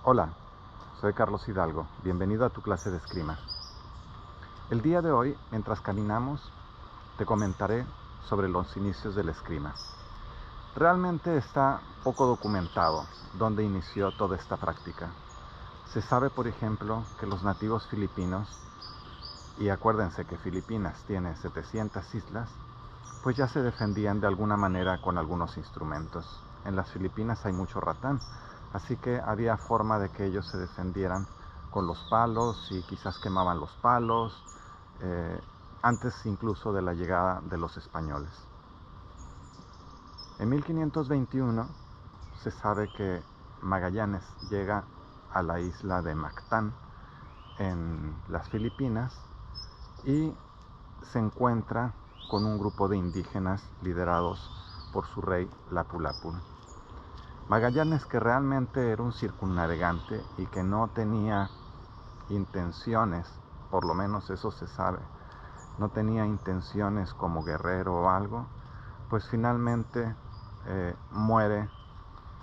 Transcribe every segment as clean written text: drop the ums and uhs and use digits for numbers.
Hola, soy Carlos Hidalgo, bienvenido a tu clase de esgrima. El día de hoy, mientras caminamos, te comentaré sobre los inicios de la esgrima. Realmente está poco documentado dónde inició toda esta práctica. Se sabe, por ejemplo, que los nativos filipinos, y acuérdense que Filipinas tiene 700 islas, pues ya se defendían de alguna manera con algunos instrumentos. En las Filipinas hay mucho ratán, así que había forma de que ellos se defendieran con los palos y quizás quemaban los palos, antes incluso de la llegada de los españoles. En 1521 se sabe que Magallanes llega a la isla de Mactán, en las Filipinas, y se encuentra con un grupo de indígenas liderados por su rey Lapu-Lapu. Magallanes, que realmente era un circunnavegante y que no tenía intenciones, por lo menos eso se sabe, no tenía intenciones como guerrero o algo, pues finalmente muere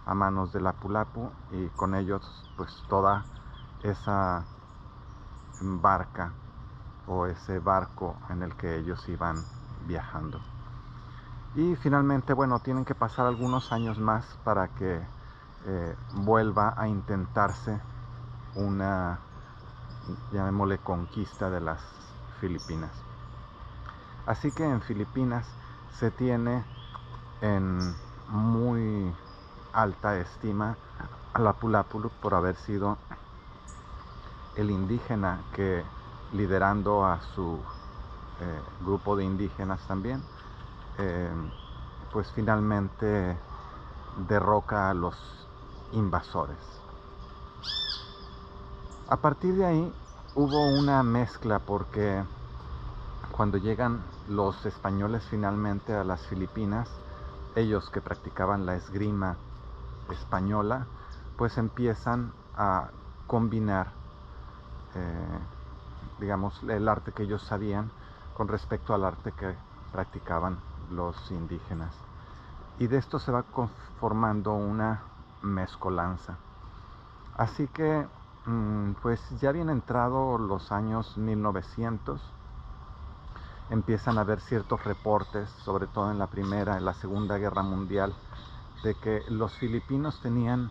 a manos de Lapu-Lapu, y con ellos pues toda esa barca o ese barco en el que ellos iban viajando. Y finalmente, bueno, tienen que pasar algunos años más para que vuelva a intentarse una, llamémosle, conquista de las Filipinas. Así que en Filipinas se tiene en muy alta estima a Lapu-Lapu por haber sido el indígena que, liderando a su grupo de indígenas también, pues finalmente derroca a los invasores. A partir de ahí hubo una mezcla, porque cuando llegan los españoles finalmente a las Filipinas, ellos que practicaban la esgrima española, pues empiezan a combinar digamos, el arte que ellos sabían con respecto al arte que practicaban los indígenas. Y de esto se va conformando una mezcolanza. Así que, pues ya bien entrado los años 1900, empiezan a haber ciertos reportes, sobre todo en la Primera y la Segunda Guerra Mundial, de que los filipinos tenían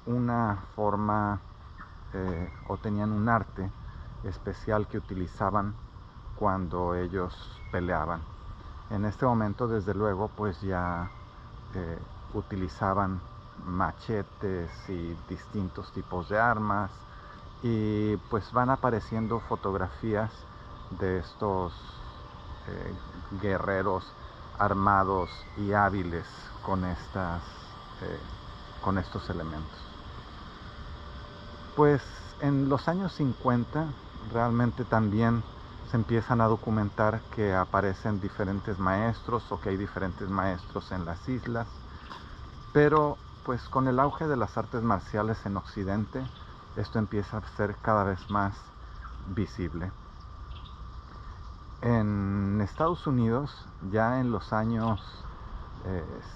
una forma o tenían un arte especial que utilizaban cuando ellos peleaban. En este momento, desde luego, pues ya utilizaban machetes y distintos tipos de armas, y pues van apareciendo fotografías de estos guerreros armados y hábiles con estos elementos. Pues en los años 50 realmente también se empiezan a documentar que aparecen diferentes maestros, o que hay diferentes maestros en las islas, pero pues con el auge de las artes marciales en Occidente, esto empieza a ser cada vez más visible. En Estados Unidos, ya en los años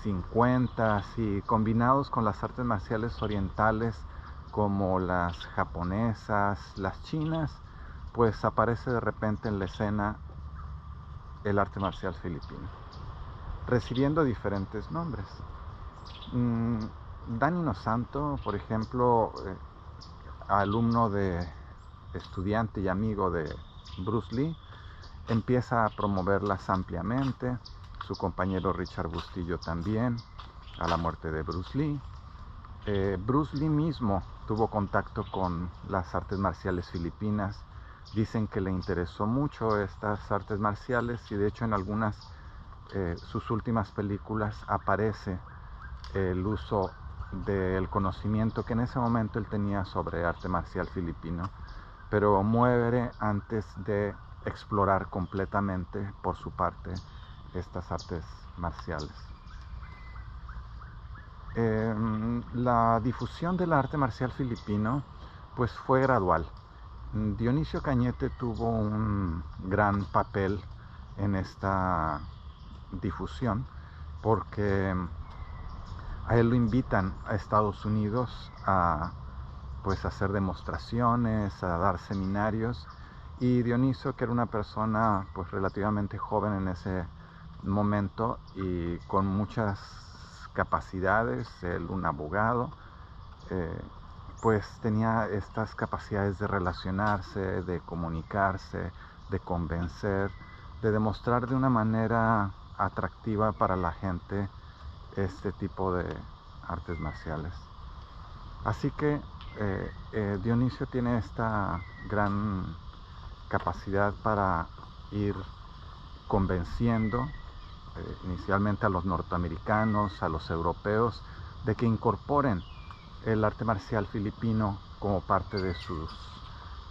50, y combinados con las artes marciales orientales como las japonesas, las chinas, pues aparece de repente en la escena el arte marcial filipino, recibiendo diferentes nombres. Danny Inosanto, por ejemplo, alumno de, estudiante y amigo de Bruce Lee, empieza a promoverlas ampliamente. Su compañero Richard Bustillo también, a la muerte de Bruce Lee. Bruce Lee mismo tuvo contacto con las artes marciales filipinas. Dicen que le interesó mucho estas artes marciales, y de hecho en algunas sus últimas películas aparece el uso del conocimiento que en ese momento él tenía sobre arte marcial filipino, pero muere antes de explorar completamente por su parte estas artes marciales. La difusión del arte marcial filipino pues fue gradual. Dionisio Cañete tuvo un gran papel en esta difusión, porque a él lo invitan a Estados Unidos a pues hacer demostraciones, a dar seminarios. Y Dionisio, que era una persona pues relativamente joven en ese momento y con muchas capacidades, él un abogado, pues tenía estas capacidades de relacionarse, de comunicarse, de convencer, de demostrar de una manera atractiva para la gente este tipo de artes marciales. Así que Dionisio tiene esta gran capacidad para ir convenciendo inicialmente a los norteamericanos, a los europeos, de que incorporen el arte marcial filipino como parte de sus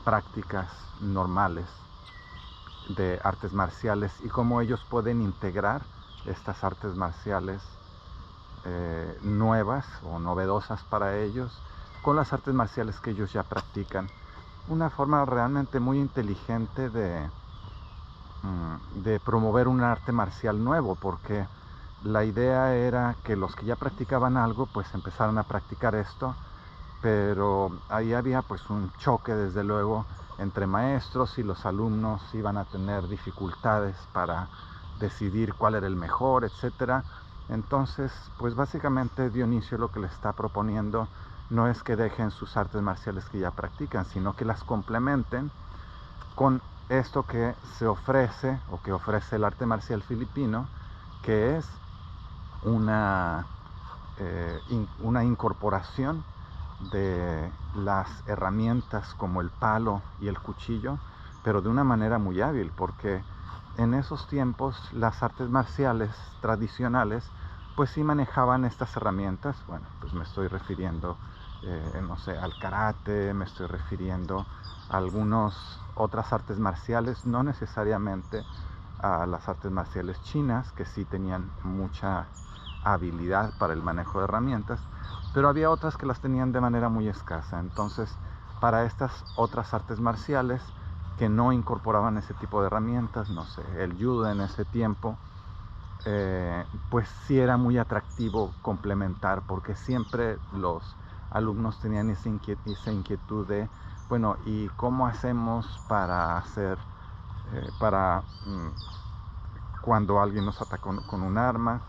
prácticas normales de artes marciales y cómo ellos pueden integrar estas artes marciales nuevas o novedosas para ellos con las artes marciales que ellos ya practican. Una forma realmente muy inteligente de promover un arte marcial nuevo, porque la idea era que los que ya practicaban algo pues empezaran a practicar esto, pero ahí había pues un choque desde luego entre maestros y los alumnos iban a tener dificultades para decidir cuál era el mejor, etcétera. Entonces pues básicamente Dionisio lo que le está proponiendo no es que dejen sus artes marciales que ya practican, sino que las complementen con esto que se ofrece o que ofrece el arte marcial filipino, que es una incorporación de las herramientas como el palo y el cuchillo, pero de una manera muy hábil, porque en esos tiempos las artes marciales tradicionales pues sí manejaban estas herramientas. Bueno, pues me estoy refiriendo no sé, al karate, me estoy refiriendo a algunas otras artes marciales, no necesariamente a las artes marciales chinas, que sí tenían mucha habilidad para el manejo de herramientas, pero había otras que las tenían de manera muy escasa. Entonces, para estas otras artes marciales que no incorporaban ese tipo de herramientas, no sé, el judo en ese tiempo, pues sí era muy atractivo complementar, porque siempre los alumnos tenían esa inquietud de, bueno, ¿y cómo hacemos para hacer, cuando alguien nos ataca con un arma?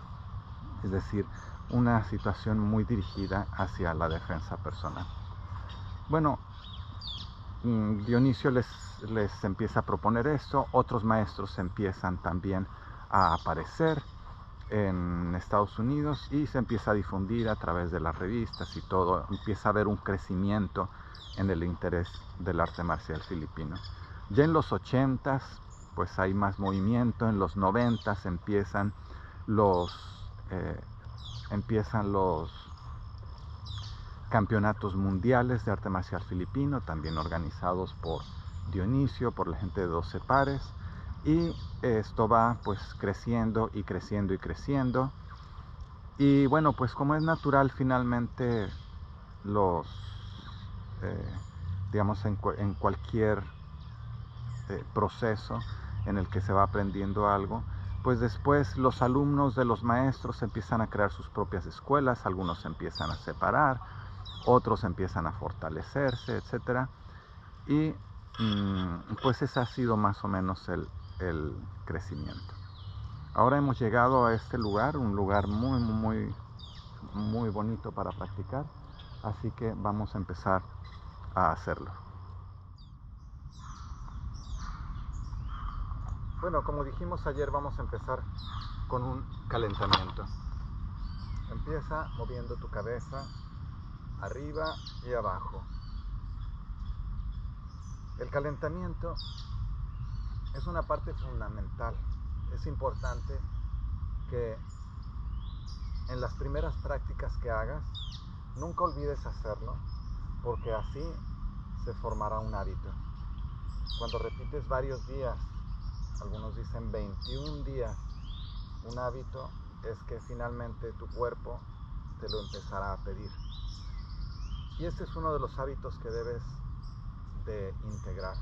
Es decir, una situación muy dirigida hacia la defensa personal. Bueno, Dionisio les empieza a proponer esto, otros maestros empiezan también a aparecer en Estados Unidos y se empieza a difundir a través de las revistas y todo, empieza a haber un crecimiento en el interés del arte marcial filipino. Ya en los 80s pues hay más movimiento, en los 90s empiezan los campeonatos mundiales de arte marcial filipino, también organizados por Dionisio, por la gente de 12 pares, y esto va pues creciendo y creciendo y creciendo. Y bueno, pues como es natural, finalmente los digamos en cualquier proceso en el que se va aprendiendo algo, pues después los alumnos de los maestros empiezan a crear sus propias escuelas, algunos se empiezan a separar, otros empiezan a fortalecerse, etcétera. Y pues ese ha sido más o menos el crecimiento. Ahora hemos llegado a este lugar, un lugar muy, muy, muy bonito para practicar, así que vamos a empezar a hacerlo. Bueno, como dijimos ayer, vamos a empezar con un calentamiento. Empieza moviendo tu cabeza arriba y abajo. El calentamiento es una parte fundamental. Es importante que en las primeras prácticas que hagas, nunca olvides hacerlo, porque así se formará un hábito. Cuando repites varios días, algunos dicen 21 días, un hábito, es que finalmente tu cuerpo te lo empezará a pedir. Y este es uno de los hábitos que debes de integrar.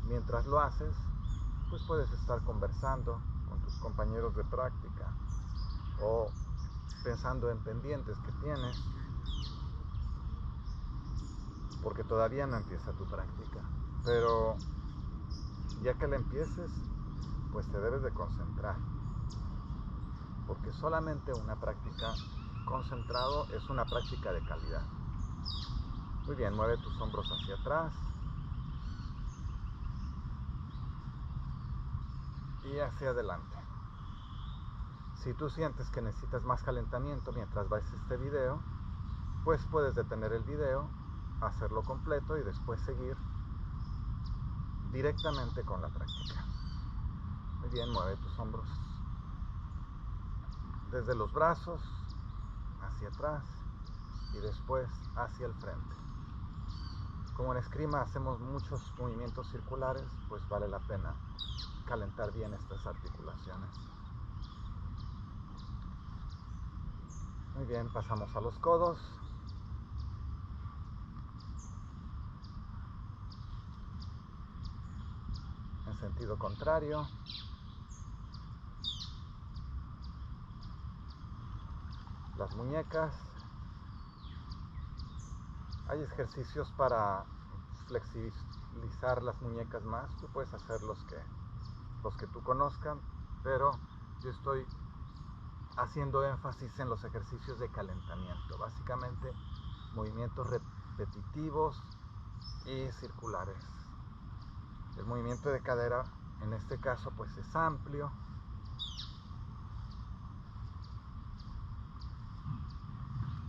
Mientras lo haces, pues puedes estar conversando con tus compañeros de práctica o pensando en pendientes que tienes. porque todavía no empieza tu práctica. Pero ya que la empieces, pues te debes de concentrar, porque solamente una práctica concentrado es una práctica de calidad. Muy bien, mueve tus hombros hacia atrás y hacia adelante. Si tú sientes que necesitas más calentamiento mientras ves este video, pues puedes detener el video, hacerlo completo y después seguir directamente con la práctica. Muy bien, mueve tus hombros desde los brazos hacia atrás y después hacia el frente. Como en esgrima hacemos muchos movimientos circulares, pues vale la pena calentar bien estas articulaciones. Muy bien, pasamos a los codos. En sentido contrario. Las muñecas. Hay ejercicios para flexibilizar las muñecas más. Tú puedes hacer los que tú conozcan, pero yo estoy haciendo énfasis en los ejercicios de calentamiento. Básicamente movimientos repetitivos y circulares. El movimiento de cadera en este caso pues es amplio.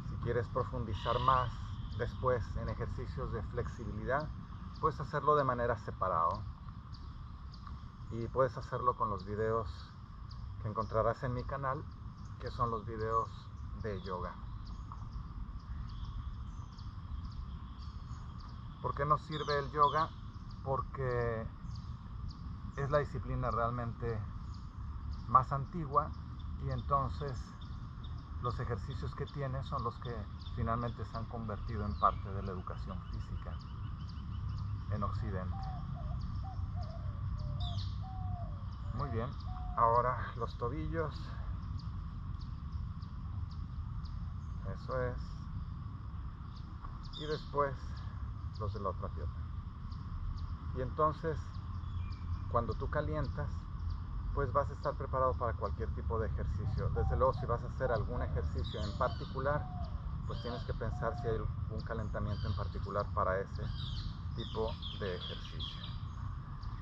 Si quieres profundizar más después en ejercicios de flexibilidad, puedes hacerlo de manera separada y puedes hacerlo con los videos que encontrarás en mi canal, que son los videos de yoga. ¿Por qué nos sirve el yoga? Porque es la disciplina realmente más antigua y entonces los ejercicios que tiene son los que finalmente se han convertido en parte de la educación física en Occidente. Muy bien, ahora los tobillos. Eso es. Y después los de la otra pierna. Y entonces, cuando tú calientas, pues vas a estar preparado para cualquier tipo de ejercicio. Desde luego, si vas a hacer algún ejercicio en particular, pues tienes que pensar si hay algún calentamiento en particular para ese tipo de ejercicio.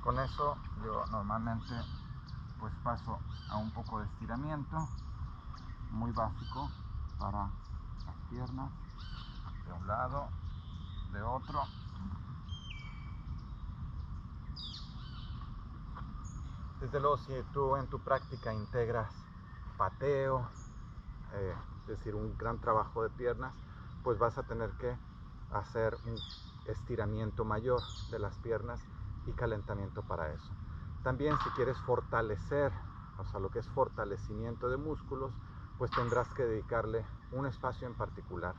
Con eso yo normalmente pues paso a un poco de estiramiento muy básico para las piernas, de un lado, de otro. Desde luego, si tú en tu práctica integras pateo, es decir, un gran trabajo de piernas, pues vas a tener que hacer un estiramiento mayor de las piernas y calentamiento para eso. También si quieres fortalecer, o sea, lo que es fortalecimiento de músculos, pues tendrás que dedicarle un espacio en particular.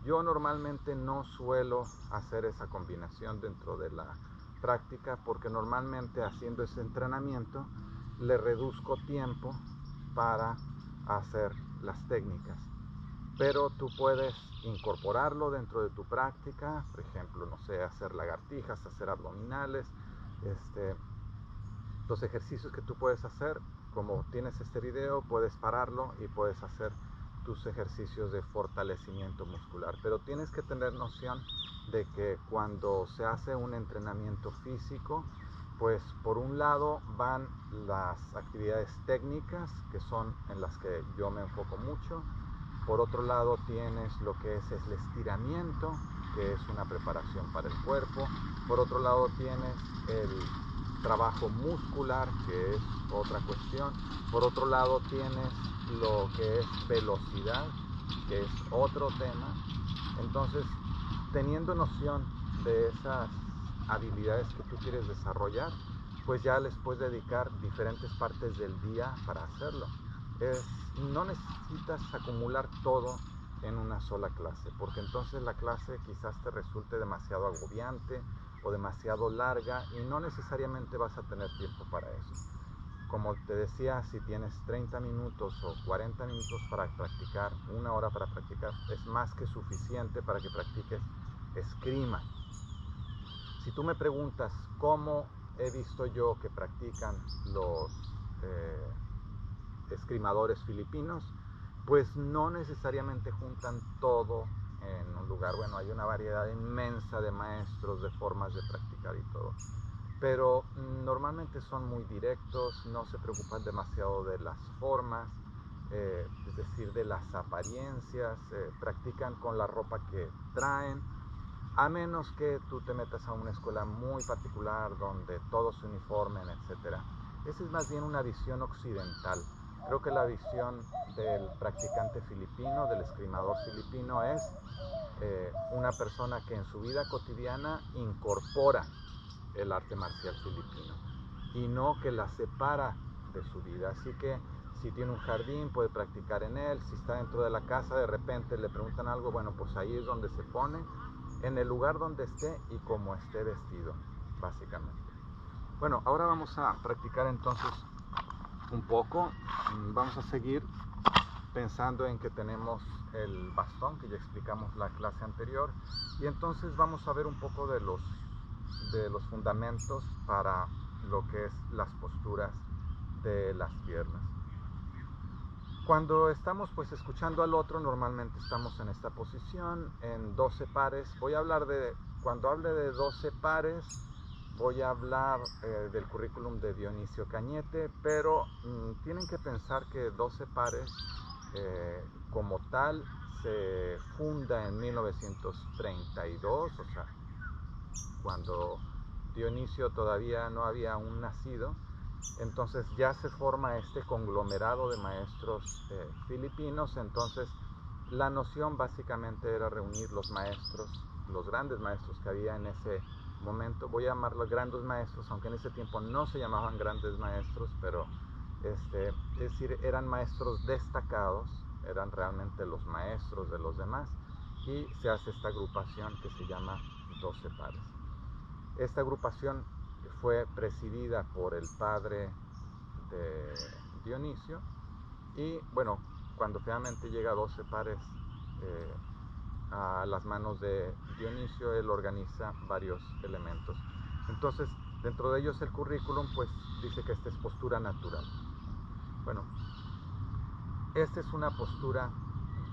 Yo normalmente no suelo hacer esa combinación dentro de la práctica porque normalmente haciendo ese entrenamiento le reduzco tiempo para hacer las técnicas. Pero tú puedes incorporarlo dentro de tu práctica, por ejemplo, no sé, hacer lagartijas, hacer abdominales, los ejercicios que tú puedes hacer, como tienes este video, puedes pararlo y puedes hacer tus ejercicios de fortalecimiento muscular. Pero tienes que tener noción de que cuando se hace un entrenamiento físico, pues por un lado van las actividades técnicas, que son en las que yo me enfoco mucho. Por otro lado tienes lo que es el estiramiento, que es una preparación para el cuerpo. Por otro lado tienes el trabajo muscular, que es otra cuestión. Por otro lado tienes lo que es velocidad, que es otro tema. Entonces, teniendo noción de esas habilidades que tú quieres desarrollar, pues ya les puedes dedicar diferentes partes del día para hacerlo. No necesitas acumular todo en una sola clase, porque entonces la clase quizás te resulte demasiado agobiante o demasiado larga y no necesariamente vas a tener tiempo para eso. Como te decía, si tienes 30 minutos o 40 minutos para practicar, una hora para practicar, es más que suficiente para que practiques esgrima. Si tú me preguntas cómo he visto yo que practican los esgrimadores filipinos, pues no necesariamente juntan todo en un lugar. Bueno, hay una variedad inmensa de maestros, de formas de practicar y todo, pero normalmente son muy directos, no se preocupan demasiado de las formas, es decir, de las apariencias, practican con la ropa que traen, a menos que tú te metas a una escuela muy particular donde todos se uniformen, etc. Esa es más bien una visión occidental. Creo que la visión del practicante filipino, del esgrimador filipino, es una persona que en su vida cotidiana incorpora el arte marcial filipino y no que la separa de su vida. Así que si tiene un jardín puede practicar en él, si está dentro de la casa de repente le preguntan algo, bueno, pues ahí es donde se pone, en el lugar donde esté y como esté vestido, básicamente. Bueno, ahora vamos a practicar entonces un poco. Vamos a seguir pensando en que tenemos el bastón, que ya explicamos la clase anterior, y entonces vamos a ver un poco de los fundamentos para lo que es las posturas de las piernas. Cuando estamos pues escuchando al otro, normalmente estamos en esta posición, en 12 pares. Cuando hable de 12 pares, voy a hablar del currículum de Dionisio Cañete, pero tienen que pensar que 12 pares como tal se funda en 1932, o sea, cuando Dionisio todavía no había aún nacido. Entonces ya se forma este conglomerado de maestros filipinos. Entonces la noción básicamente era reunir los maestros, los grandes maestros que había en ese momento. Voy a llamarlos grandes maestros, aunque en ese tiempo no se llamaban grandes maestros, pero es decir, eran maestros destacados, eran realmente los maestros de los demás, y se hace esta agrupación que se llama 12 pares. Esta agrupación fue presidida por el padre de Dionisio y bueno, cuando finalmente llega a 12 pares a las manos de Dionisio, él organiza varios elementos. Entonces, dentro de ellos el currículum pues dice que esta es postura natural. Bueno, esta es una postura,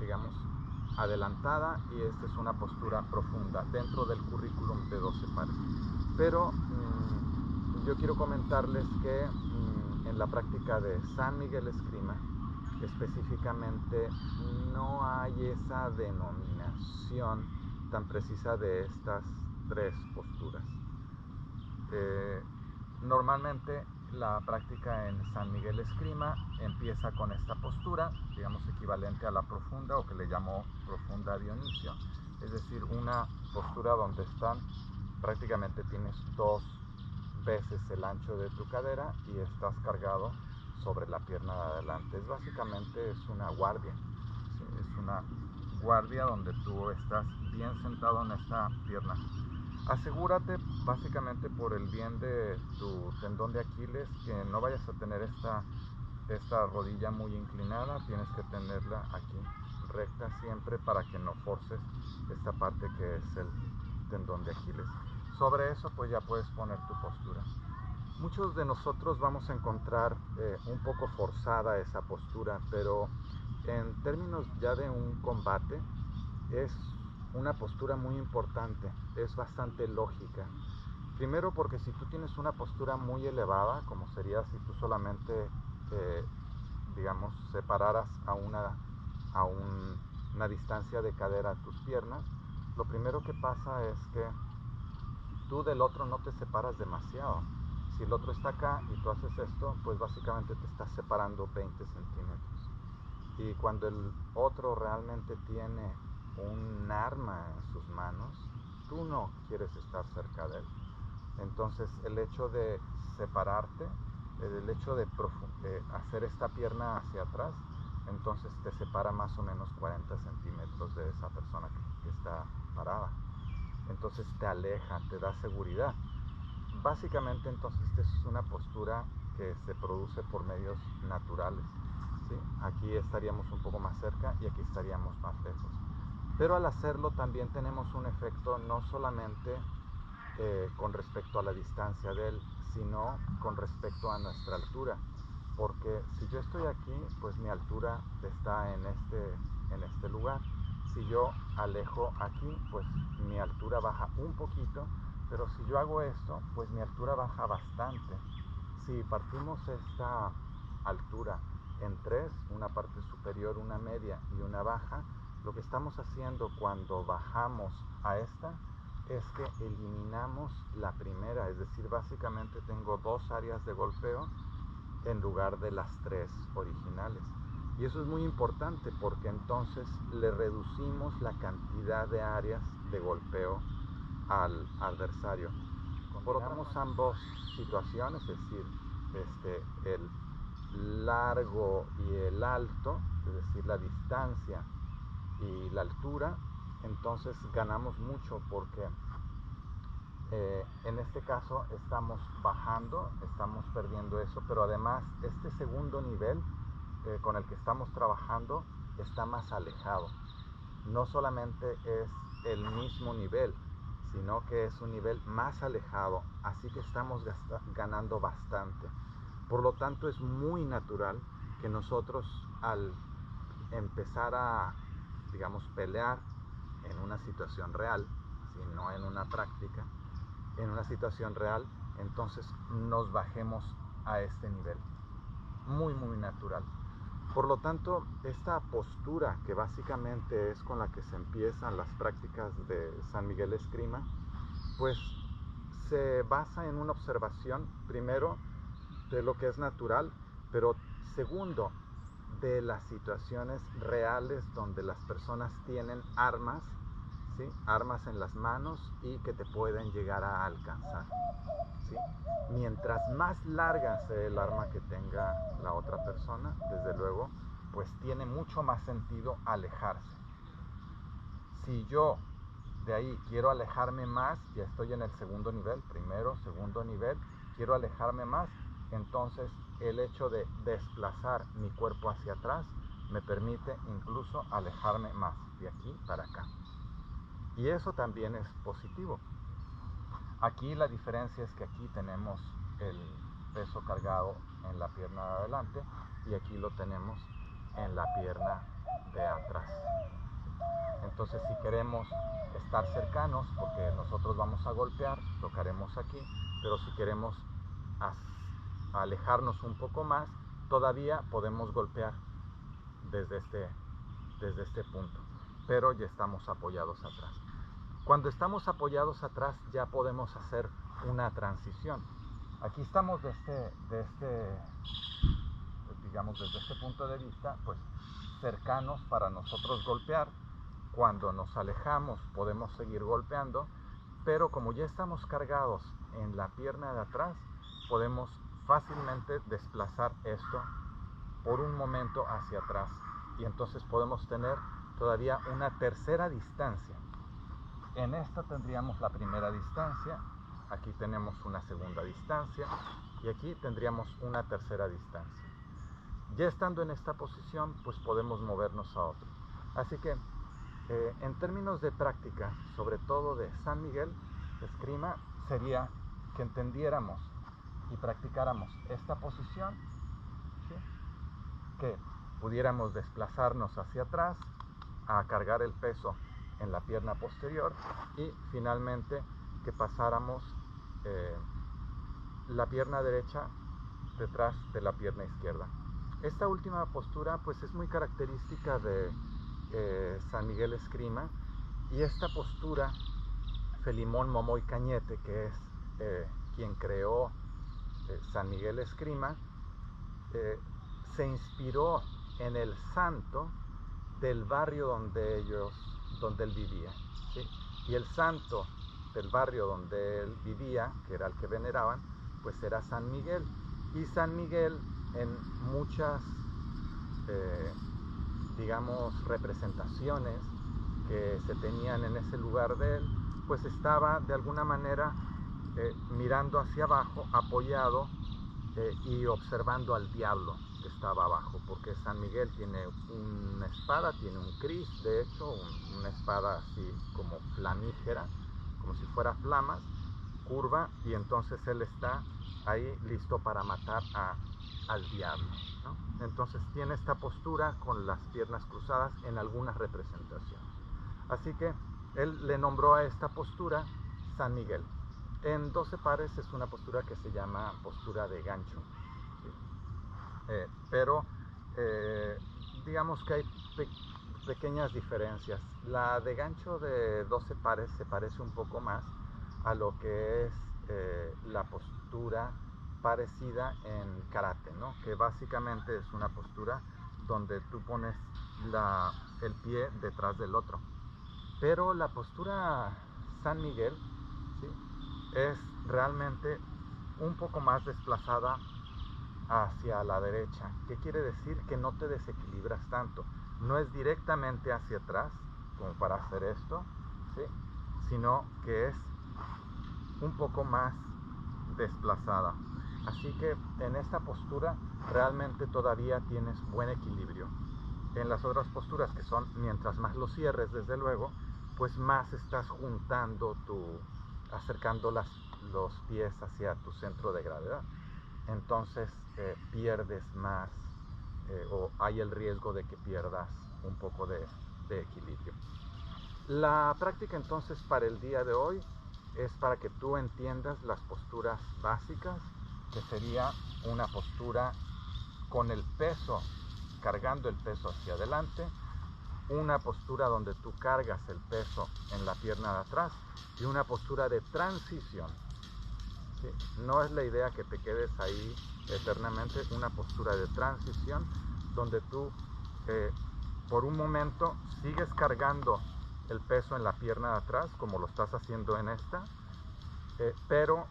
digamos, adelantada y esta es una postura profunda dentro del currículum de 12 pares. Pero yo quiero comentarles que en la práctica de San Miguel Esgrima, específicamente, no hay esa denominación tan precisa de estas tres posturas. Normalmente la práctica en San Miguel Esgrima empieza con esta postura, digamos equivalente a la profunda, o que le llamó profunda Dionisio, es decir, una postura donde prácticamente tienes 2 veces el ancho de tu cadera y estás cargado sobre la pierna de adelante. Básicamente es una guardia, ¿sí? Es una guardia donde tú estás bien sentado en esta pierna. Asegúrate, básicamente por el bien de tu tendón de Aquiles, que no vayas a tener esta rodilla muy inclinada. Tienes que tenerla aquí recta siempre para que no forces esta parte que es el tendón de Aquiles. Sobre eso pues ya puedes poner tu postura. Muchos de nosotros vamos a encontrar un poco forzada esa postura, pero en términos ya de un combate es una postura muy importante, es bastante lógica. Primero porque si tú tienes una postura muy elevada, como sería si tú solamente, digamos, separaras a una distancia de cadera a tus piernas, lo primero que pasa es que tú del otro no te separas demasiado. Si el otro está acá y tú haces esto, pues básicamente te estás separando 20 centímetros. Y cuando el otro realmente tiene un arma en sus manos, tú no quieres estar cerca de él. Entonces el hecho de separarte, el hecho de hacer esta pierna hacia atrás, entonces te separa más o menos 40 centímetros de esa persona que está parada. Entonces te aleja, te da seguridad. Básicamente entonces esta es una postura que se produce por medios naturales, ¿sí? Aquí estaríamos un poco más cerca y aquí estaríamos más lejos. Pero al hacerlo también tenemos un efecto no solamente con respecto a la distancia de él, sino con respecto a nuestra altura. Porque si yo estoy aquí, pues mi altura está en este lugar. Si yo alejo aquí, pues mi altura baja un poquito, pero si yo hago esto, pues mi altura baja bastante. Si partimos esta altura en tres, una parte superior, una media y una baja, lo que estamos haciendo cuando bajamos a esta es que eliminamos la primera, es decir, básicamente tengo dos áreas de golpeo en lugar de las tres originales. Y eso es muy importante porque entonces le reducimos la cantidad de áreas de golpeo al adversario. Combinamos ambas situaciones, es decir, el largo y el alto, es decir, la distancia y la altura, entonces ganamos mucho porque en este caso estamos bajando, estamos perdiendo eso, pero además este segundo nivel con el que estamos trabajando está más alejado. No solamente es el mismo nivel, sino que es un nivel más alejado, así que estamos ganando bastante. Por lo tanto, es muy natural que nosotros al empezar a, digamos, pelear en una situación real, si no en una práctica, en una situación real, entonces nos bajemos a este nivel. Muy, muy natural. Por lo tanto, esta postura que básicamente es con la que se empiezan las prácticas de San Miguel Eskrima, pues se basa en una observación, primero, de lo que es natural, pero segundo, de las situaciones reales donde las personas tienen armas, ¿sí? Armas en las manos y que te pueden llegar a alcanzar, ¿sí? Mientras más larga sea el arma que tenga la otra persona, desde luego, pues tiene mucho más sentido alejarse. Si yo de ahí quiero alejarme más, ya estoy en el segundo nivel, primero, segundo nivel, quiero alejarme más, entonces el hecho de desplazar mi cuerpo hacia atrás me permite incluso alejarme más, de aquí para acá. Y eso también es positivo. Aquí la diferencia es que aquí tenemos el peso cargado en la pierna de adelante y aquí lo tenemos en la pierna de atrás. Entonces, si queremos estar cercanos, porque nosotros vamos a golpear, tocaremos aquí, pero si queremos alejarnos un poco más, todavía podemos golpear desde este punto, pero ya estamos apoyados atrás. Cuando estamos apoyados atrás ya podemos hacer una transición. Aquí estamos digamos desde este punto de vista, pues cercanos para nosotros golpear. Cuando nos alejamos podemos seguir golpeando, pero como ya estamos cargados en la pierna de atrás, podemos fácilmente desplazar esto por un momento hacia atrás y entonces podemos tener todavía una tercera distancia. En esta tendríamos la primera distancia, aquí tenemos una segunda distancia y aquí tendríamos una tercera distancia. Ya estando en esta posición, pues podemos movernos a otro. Así que en términos de práctica, sobre todo de San Miguel Eskrima, sería que entendiéramos y practicáramos esta posición, ¿sí? Que pudiéramos desplazarnos hacia atrás, a cargar el peso en la pierna posterior y finalmente que pasáramos la pierna derecha detrás de la pierna izquierda. Esta última postura pues es muy característica de San Miguel Eskrima y esta postura Felimón Momoy Cañete, que es quien creó San Miguel Eskrima, se inspiró en el santo del barrio donde él vivía, ¿sí? Y el santo del barrio donde él vivía, que era el que veneraban, pues era San Miguel. Y San Miguel en muchas, digamos, representaciones que se tenían en ese lugar de él, pues estaba de alguna manera mirando hacia abajo, apoyado y observando al diablo que estaba abajo, porque San Miguel tiene una espada, tiene un cris, de hecho, una espada así como flamígera, como si fuera flamas, curva, y entonces él está ahí listo para matar al diablo, ¿no? Entonces tiene esta postura con las piernas cruzadas en algunas representaciones. Así que él le nombró a esta postura San Miguel. En 12 pares es una postura que se llama postura de gancho, ¿sí? Pero digamos que hay pequeñas diferencias. La de gancho de 12 pares se parece un poco más a lo que es la postura parecida en karate, ¿no? Que básicamente es una postura donde tú pones el pie detrás del otro. Pero la postura San Miguel, ¿sí?, es realmente un poco más desplazada hacia la derecha. ¿Qué quiere decir? Que no te desequilibras tanto. No es directamente hacia atrás, como para hacer esto, ¿sí?, sino que es un poco más desplazada. Así que en esta postura realmente todavía tienes buen equilibrio. En las otras posturas, que son mientras más lo cierres, desde luego, pues más estás acercando los pies hacia tu centro de gravedad. Entonces pierdes más, o hay el riesgo de que pierdas un poco de equilibrio. La práctica entonces para el día de hoy es para que tú entiendas las posturas básicas, que sería una postura con el peso, cargando el peso hacia adelante, una postura donde tú cargas el peso en la pierna de atrás, y una postura de transición, ¿sí? No es la idea que te quedes ahí eternamente, una postura de transición donde tú por un momento sigues cargando el peso en la pierna de atrás, como lo estás haciendo en esta, pero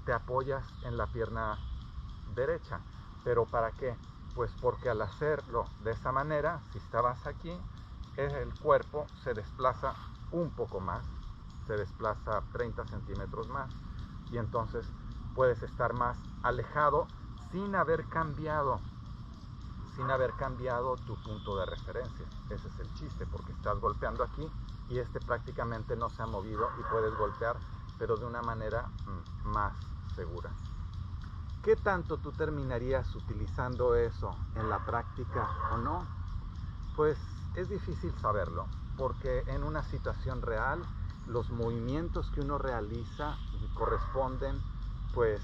te apoyas en la pierna derecha. ¿Pero para qué? Pues porque al hacerlo de esa manera, si estabas aquí, el cuerpo se desplaza un poco más, se desplaza 30 centímetros más, y entonces puedes estar más alejado sin haber cambiado tu punto de referencia. Ese es el chiste, porque estás golpeando aquí y este prácticamente no se ha movido, y puedes golpear, pero de una manera más segura. ¿Qué tanto tú terminarías utilizando eso en la práctica o no? Pues es difícil saberlo, porque en una situación real los movimientos que uno realiza corresponden pues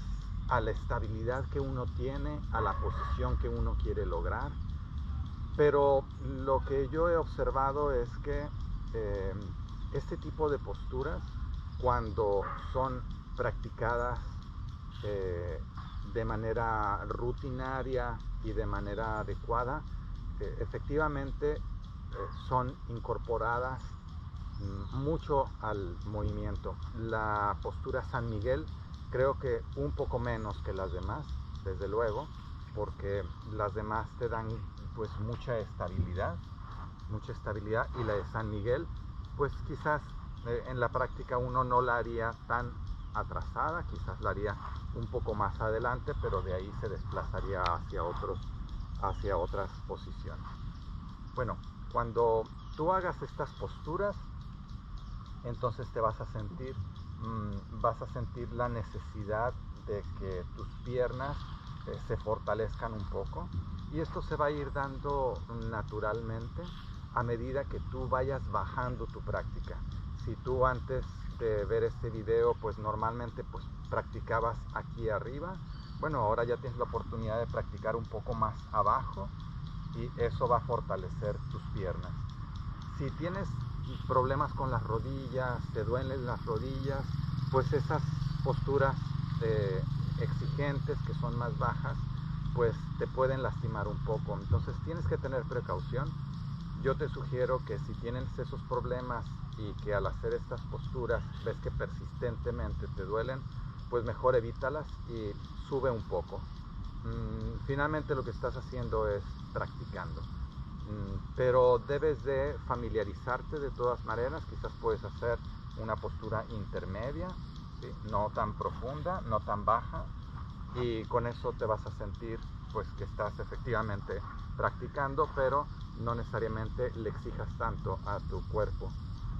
a la estabilidad que uno tiene, a la posición que uno quiere lograr. Pero lo que yo he observado es que este tipo de posturas, cuando son practicadas de manera rutinaria y de manera adecuada, efectivamente son incorporadas mucho al movimiento. La postura San Miguel creo que un poco menos que las demás, desde luego, porque las demás te dan pues mucha estabilidad, y la de San Miguel pues quizás en la práctica uno no la haría tan atrasada, quizás la haría un poco más adelante, pero de ahí se desplazaría hacia otras posiciones. Bueno, cuando tú hagas estas posturas, entonces te vas a sentir la necesidad de que tus piernas se fortalezcan un poco, y esto se va a ir dando naturalmente a medida que tú vayas bajando tu práctica. Si tú antes de ver este video pues normalmente pues practicabas aquí arriba, bueno, ahora ya tienes la oportunidad de practicar un poco más abajo, y eso va a fortalecer tus piernas. Si tienes problemas con las rodillas, te duelen las rodillas, pues esas posturas exigentes, que son más bajas, pues te pueden lastimar un poco. Entonces tienes que tener precaución. Yo te sugiero que si tienes esos problemas y que al hacer estas posturas ves que persistentemente te duelen, pues mejor evítalas y sube un poco. Finalmente lo que estás haciendo es practicando, pero debes de familiarizarte de todas maneras. Quizás puedes hacer una postura intermedia, ¿sí?, no tan profunda, no tan baja, y con eso te vas a sentir pues que estás efectivamente practicando, pero no necesariamente le exijas tanto a tu cuerpo,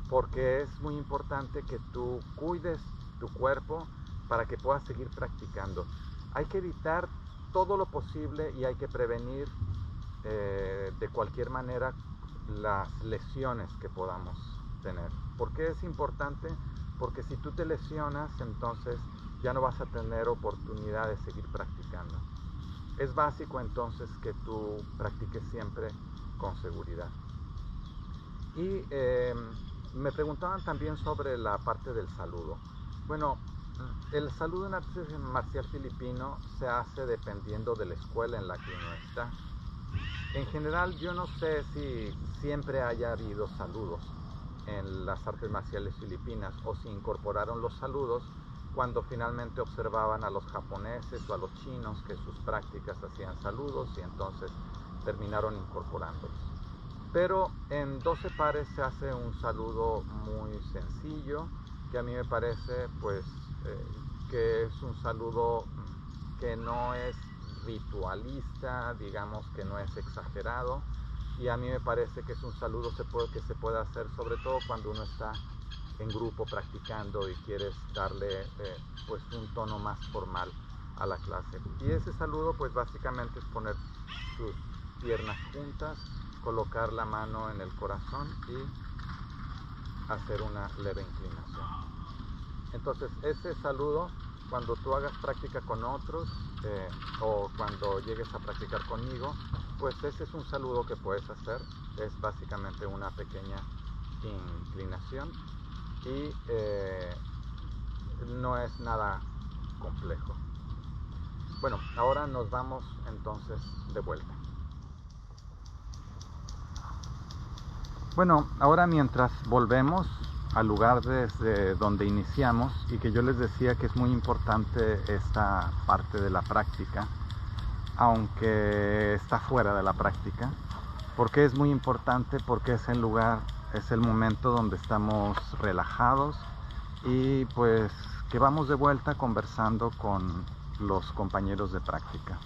porque es muy importante que tú cuides tu cuerpo para que puedas seguir practicando. Hay que evitar todo lo posible y hay que prevenir de cualquier manera las lesiones que podamos tener. ¿Por qué es importante? Porque si tú te lesionas, entonces ya no vas a tener oportunidad de seguir practicando. Es básico entonces que tú practiques siempre con seguridad. Y me preguntaban también sobre la parte del saludo. Bueno, el saludo en arte marcial filipino se hace dependiendo de la escuela en la que uno está. En general, yo no sé si siempre haya habido saludos en las artes marciales filipinas o si incorporaron los saludos cuando finalmente observaban a los japoneses o a los chinos que sus prácticas hacían saludos y entonces terminaron incorporándolos. Pero en 12 pares se hace un saludo muy sencillo, que a mí me parece pues que es un saludo que no es ritualista, digamos que no es exagerado, y a mí me parece que es un saludo que se puede hacer sobre todo cuando uno está en grupo practicando y quieres darle pues un tono más formal a la clase. Y ese saludo pues básicamente es poner tus piernas juntas, colocar la mano en el corazón y hacer una leve inclinación. Entonces ese saludo, cuando tú hagas práctica con otros o cuando llegues a practicar conmigo, pues ese es un saludo que puedes hacer. Es básicamente una pequeña inclinación y no es nada complejo. Bueno, ahora nos vamos entonces de vuelta. Bueno, ahora mientras volvemos al lugar desde donde iniciamos y que yo les decía que es muy importante esta parte de la práctica, aunque está fuera de la práctica. ¿Por qué es muy importante? Porque es el lugar, es el momento donde estamos relajados y pues que vamos de vuelta conversando con los compañeros de práctica.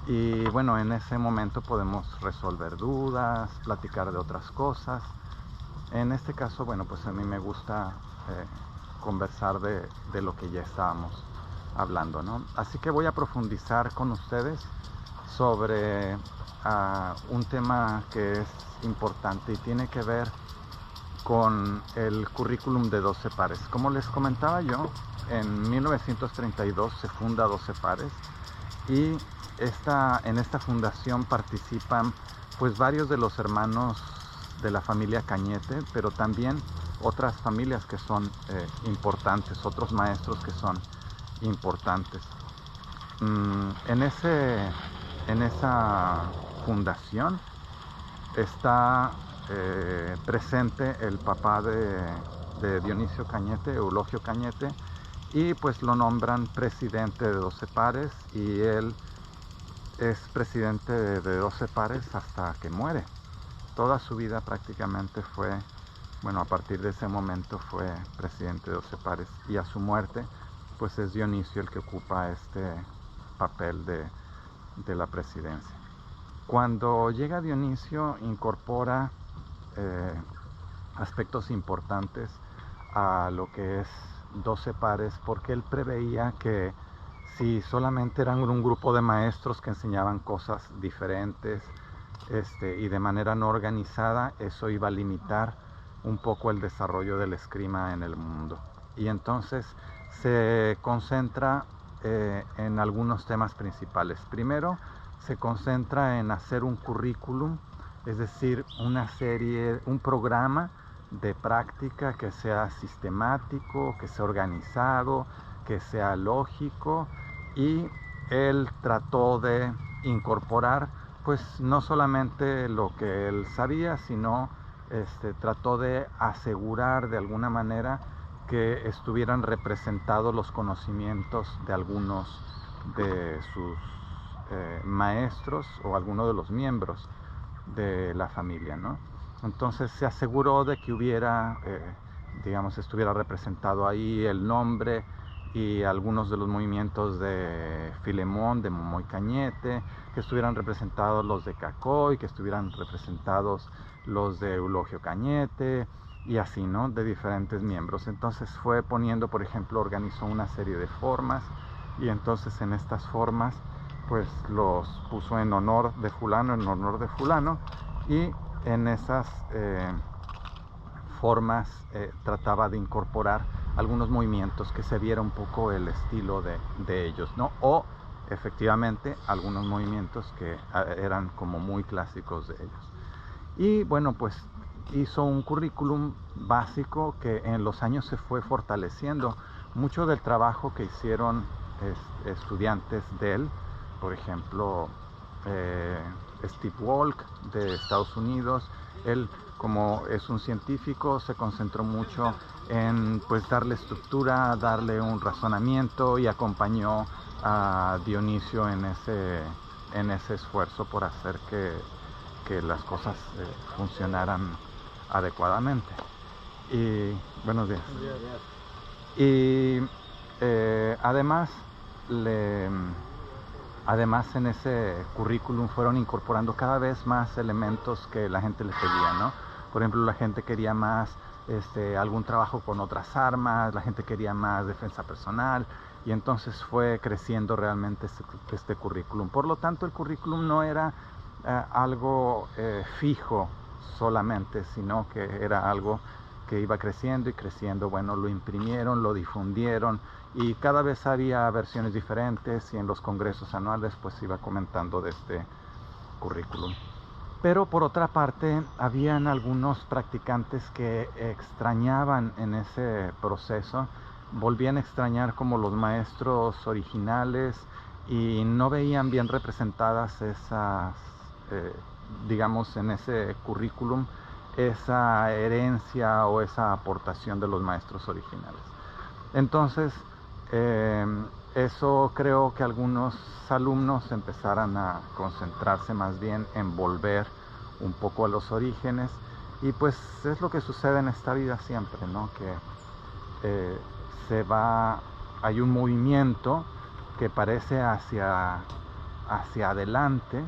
Y bueno, en ese momento podemos resolver dudas, platicar de otras cosas. En este caso, bueno, pues a mí me gusta conversar de lo que ya estábamos hablando, ¿no? Así que voy a profundizar con ustedes sobre un tema que es importante y tiene que ver con el currículum de 12 pares. Como les comentaba yo, en 1932 se funda 12 pares y en esta fundación participan pues varios de los hermanos de la familia Cañete, pero también otras familias que son importantes, otros maestros que son importantes. En esa fundación está presente el papá de Dionisio Cañete, Eulogio Cañete, y pues lo nombran presidente de 12 pares y él es presidente de 12 pares hasta que muere. Toda su vida prácticamente fue, bueno, a partir de ese momento fue presidente de 12 pares y a su muerte pues es Dionisio el que ocupa este papel de la presidencia. Cuando llega Dionisio incorpora aspectos importantes a lo que es 12 pares porque él preveía que si solamente eran un grupo de maestros que enseñaban cosas diferentes y de manera no organizada, eso iba a limitar un poco el desarrollo del esgrima en el mundo. Y entonces se concentra en algunos temas principales. Primero, se concentra en hacer un currículum, es decir, una serie, un programa de práctica que sea sistemático, que sea organizado, que sea lógico, y él trató de incorporar pues no solamente lo que él sabía, sino trató de asegurar de alguna manera que estuvieran representados los conocimientos de algunos de sus maestros o algunos de los miembros de la familia, ¿no? Entonces se aseguró de que hubiera, digamos, estuviera representado ahí el nombre y algunos de los movimientos de Filemón, de Momoy Cañete, que estuvieran representados los de Cacoy, que estuvieran representados los de Eulogio Cañete, y así, ¿no? De diferentes miembros. Entonces fue poniendo, por ejemplo, organizó una serie de formas, y entonces en estas formas pues los puso en honor de fulano, y en esas formas trataba de incorporar algunos movimientos que se viera un poco el estilo de ellos, ¿no? O efectivamente algunos movimientos que eran como muy clásicos de ellos. Y bueno, pues hizo un currículum básico que en los años se fue fortaleciendo. Mucho del trabajo que hicieron estudiantes de él, por ejemplo, Steve Wolk de Estados Unidos, él, como es un científico, se concentró mucho en pues darle estructura, darle un razonamiento, y acompañó a Dionisio en ese esfuerzo por hacer que las cosas funcionaran adecuadamente. Y buenos días. Y además en ese currículum fueron incorporando cada vez más elementos que la gente les pedía, ¿no? Por ejemplo, la gente quería más algún trabajo con otras armas, la gente quería más defensa personal, y entonces fue creciendo realmente este currículum. Por lo tanto, el currículum no era algo fijo solamente, sino que era algo que iba creciendo y creciendo. Bueno, lo imprimieron, lo difundieron, y cada vez había versiones diferentes, y en los congresos anuales pues se iba comentando de este currículum. Pero por otra parte, habían algunos practicantes que extrañaban en ese proceso, volvían a extrañar como los maestros originales, y no veían bien representadas esas, digamos, en ese currículum, esa herencia o esa aportación de los maestros originales. Entonces, eso creo que algunos alumnos empezaran a concentrarse más bien en volver un poco a los orígenes, y pues es lo que sucede en esta vida siempre, ¿no? Que hay un movimiento que parece hacia adelante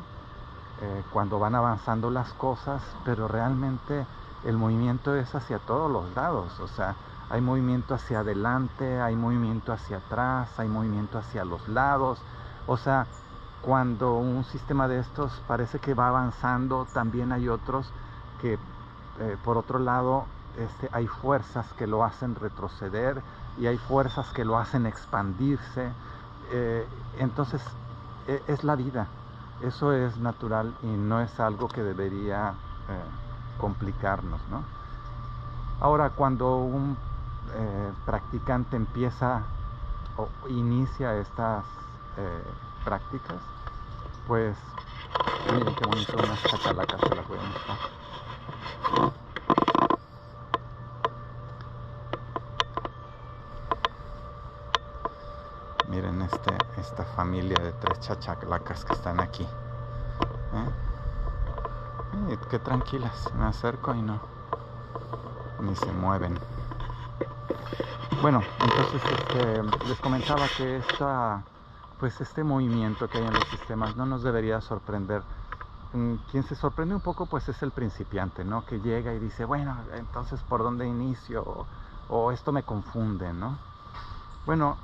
cuando van avanzando las cosas, pero realmente el movimiento es hacia todos los lados. O sea, hay movimiento hacia adelante, hay movimiento hacia atrás, hay movimiento hacia los lados. O sea, cuando un sistema de estos parece que va avanzando, también hay otros que por otro lado hay fuerzas que lo hacen retroceder, y hay fuerzas que lo hacen expandirse. Entonces es la vida, eso es natural y no es algo que debería complicarnos, ¿no? Ahora, cuando un practicante empieza o inicia estas prácticas, pues miren qué bonito, unas chacalacas, se las voy a mostrar. Miren esta familia de 3 chachalacas que están aquí. Qué tranquilas, me acerco y no, ni se mueven. Bueno, entonces les comentaba que este movimiento que hay en los sistemas no nos debería sorprender. Quien se sorprende un poco pues es el principiante, ¿no? Que llega y dice, bueno, entonces ¿por dónde inicio? O esto me confunde, ¿no? Bueno,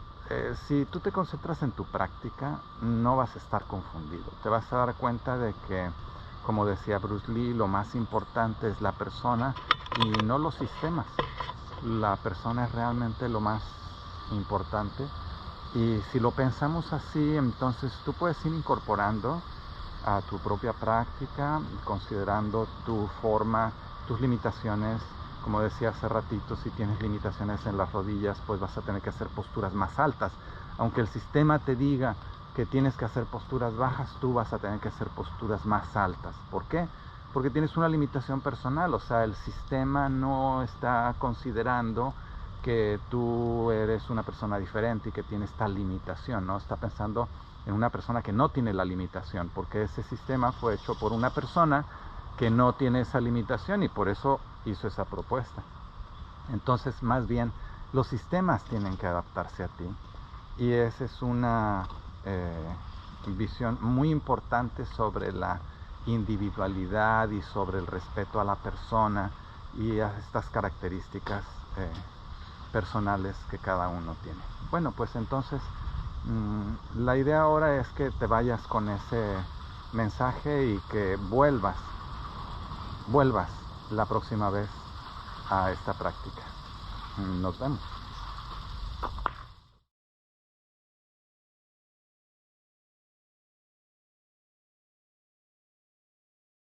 si tú te concentras en tu práctica, no vas a estar confundido. Te vas a dar cuenta de que, como decía Bruce Lee, lo más importante es la persona y no los sistemas. La persona es realmente lo más importante, y si lo pensamos así, entonces tú puedes ir incorporando a tu propia práctica, considerando tu forma, tus limitaciones. Como decía hace ratito, si tienes limitaciones en las rodillas, pues vas a tener que hacer posturas más altas. Aunque el sistema te diga que tienes que hacer posturas bajas, tú vas a tener que hacer posturas más altas. ¿Por qué? Porque tienes una limitación personal. O sea, el sistema no está considerando que tú eres una persona diferente y que tienes tal limitación, ¿no? Está pensando en una persona que no tiene la limitación, porque ese sistema fue hecho por una persona que no tiene esa limitación, y por eso hizo esa propuesta. Entonces, más bien, Los sistemas tienen que adaptarse a ti, y esa es una visión muy importante sobre la individualidad y sobre el respeto a la persona y a estas características personales que cada uno tiene. Bueno, pues entonces la idea ahora es que te vayas con ese mensaje y que vuelvas la próxima vez a esta práctica. Nos vemos.